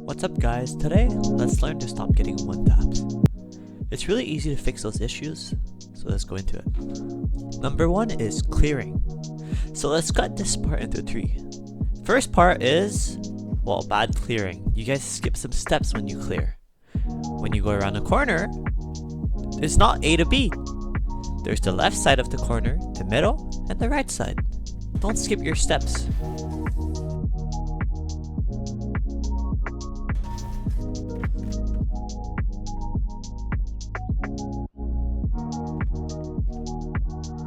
What's up guys, today let's learn to stop getting one taps. It's really easy to fix those issues, so let's go into it. Number one is clearing. So let's cut this part into three. First part is, well, bad clearing. You guys skip some steps when you clear. When you go around a corner, it's not A to B. There's the left side of the corner, the middle, and the right side. Don't skip your steps.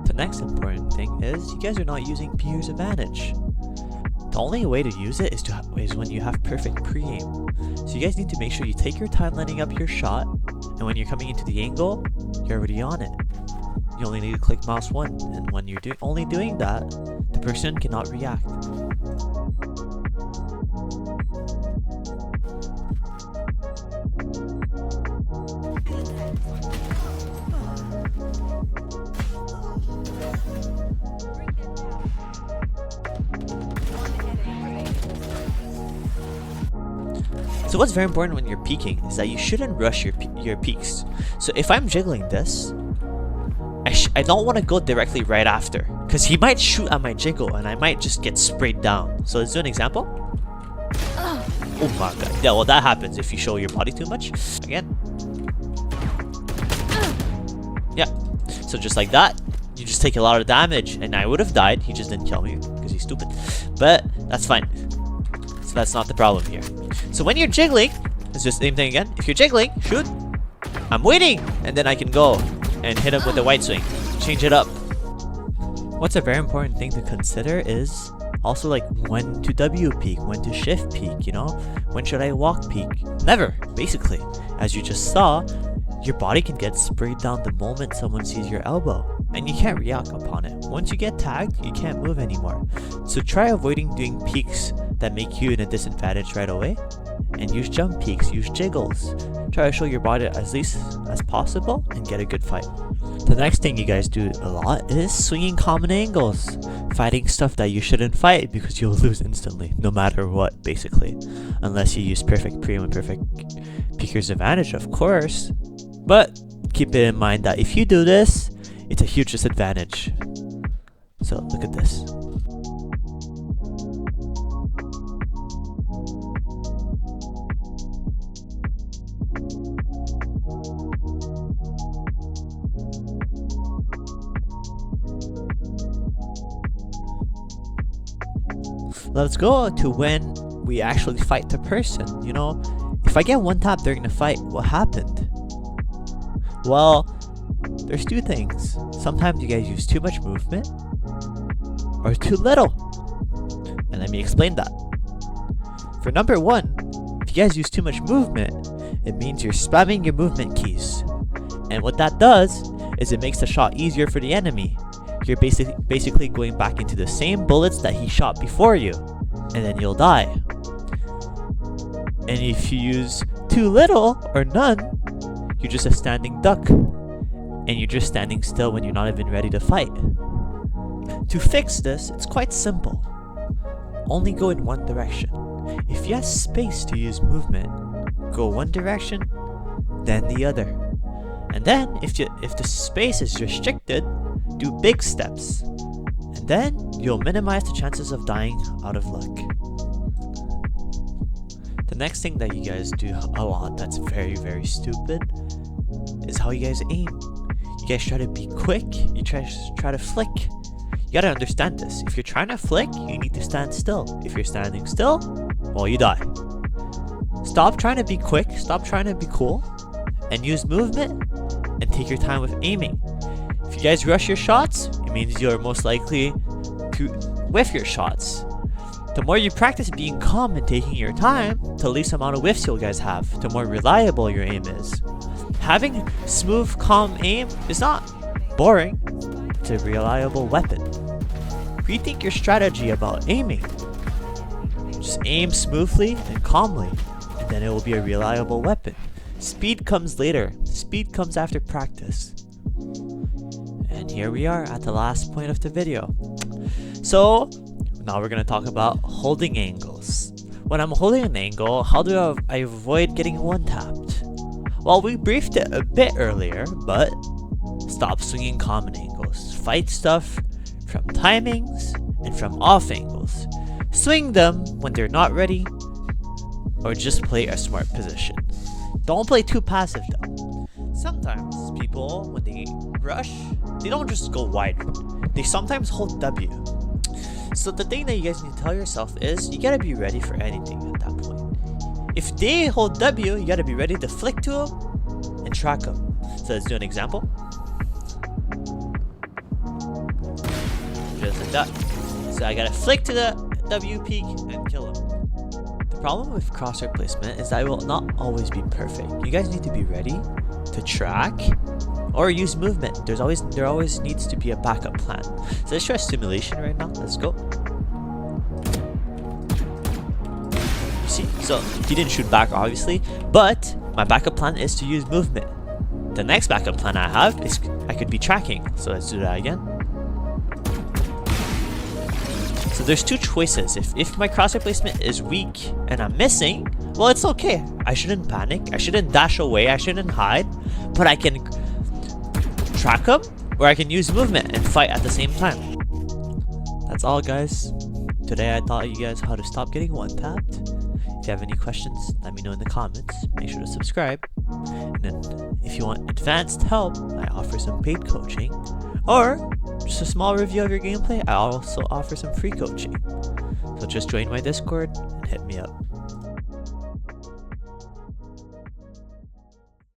The next important thing is you guys are not using Pier's advantage. The only way to use it is when you have perfect pre-aim. So you guys need to make sure you take your time lining up your shot, and when you're coming into the angle, you're already on it. You only need to click mouse 1, and when you're only doing that, the person cannot react. So what's very important when you're peeking is that you shouldn't rush your peeks. So if I'm jiggling this, I don't want to go directly right after, because he might shoot at my jiggle and I might just get sprayed down. So let's do an example. Oh my god. Yeah, well that happens if you show your body too much. Again. Yeah. So just like that, you just take a lot of damage, and I would have died. He just didn't kill me because he's stupid. But that's fine. So that's not the problem here. So when you're jiggling, it's just the same thing again. If you're jiggling, shoot. I'm waiting, and then I can go and hit him with a white swing. Change it up. What's a very important thing to consider is also like when to W peek, when to shift peek, you know? When should I walk peek? Never, basically. As you just saw, your body can get sprayed down the moment someone sees your elbow, and you can't react upon it. Once you get tagged, you can't move anymore. So try avoiding doing peeks that make you in a disadvantage right away, and use jump peeks, use jiggles. Try to show your body as least as possible and get a good fight. The next thing you guys do a lot is swinging common angles, fighting stuff that you shouldn't fight because you'll lose instantly, no matter what, basically. Unless you use perfect pre-aim and perfect peeker's advantage, of course. But keep it in mind that if you do this, it's a huge disadvantage. So look at this. Let's go to when we actually fight the person. You know, if I get one tap during the fight, what happened? Well, there's two things. Sometimes you guys use too much movement or too little. And let me explain that. For number one, if you guys use too much movement, it means you're spamming your movement keys. And what that does is it makes the shot easier for the enemy. You're basically going back into the same bullets that he shot before you, and then you'll die. And if you use too little or none, you're just a standing duck, and you're just standing still when you're not even ready to fight. To fix this, it's quite simple. Only go in one direction. If you have space to use movement, go one direction, then the other. And then, if the space is restricted, do big steps, and then you'll minimize the chances of dying out of luck. The next thing that you guys do a lot that's very, very stupid is how you guys aim. You guys try to be quick, you try to flick. You gotta understand this. If you're trying to flick, you need to stand still. If you're standing still, well, you die. Stop trying to be quick, stop trying to be cool, and use movement, and take your time with aiming. If you guys rush your shots, it means you're most likely to whiff your shots. The more you practice being calm and taking your time, the least amount of whiffs you guys have, the more reliable your aim is. Having smooth, calm aim is not boring, it's a reliable weapon. Rethink your strategy about aiming. Just aim smoothly and calmly, and then it will be a reliable weapon. Speed comes later, speed comes after practice. And here we are at the last point of the video. So now we're going to talk about holding angles. When I'm holding an angle, how do I avoid getting one-tapped? Well, we briefed it a bit earlier, but stop swinging common angles. Fight stuff from timings and from off angles. Swing them when they're not ready, or just play a smart position. Don't play too passive though. Sometimes people, when they rush, they don't just go wide. They sometimes hold W. So the thing that you guys need to tell yourself is, you gotta be ready for anything at that point. If they hold W, you gotta be ready to flick to them and track them. So let's do an example. Just like that. So I gotta flick to the W peak and kill him. The problem with crosshair placement is that it will not always be perfect. You guys need to be ready to track or use movement. There always needs to be a backup plan. So let's try simulation right now. Let's go. You see, so he didn't shoot back obviously, but my backup plan is to use movement. The next backup plan I have is I could be tracking. So let's do that again. So there's two choices. If my crosshair placement is weak and I'm missing, well, it's okay. I shouldn't panic. I shouldn't dash away. I shouldn't hide. But I can track them, or I can use movement and fight at the same time. That's all, guys. Today I taught you guys how to stop getting one-tapped. If you have any questions, let me know in the comments. Make sure to subscribe. And then if you want advanced help, I offer some paid coaching. Or just a small review of your gameplay, I also offer some free coaching. So just join my Discord and hit me up.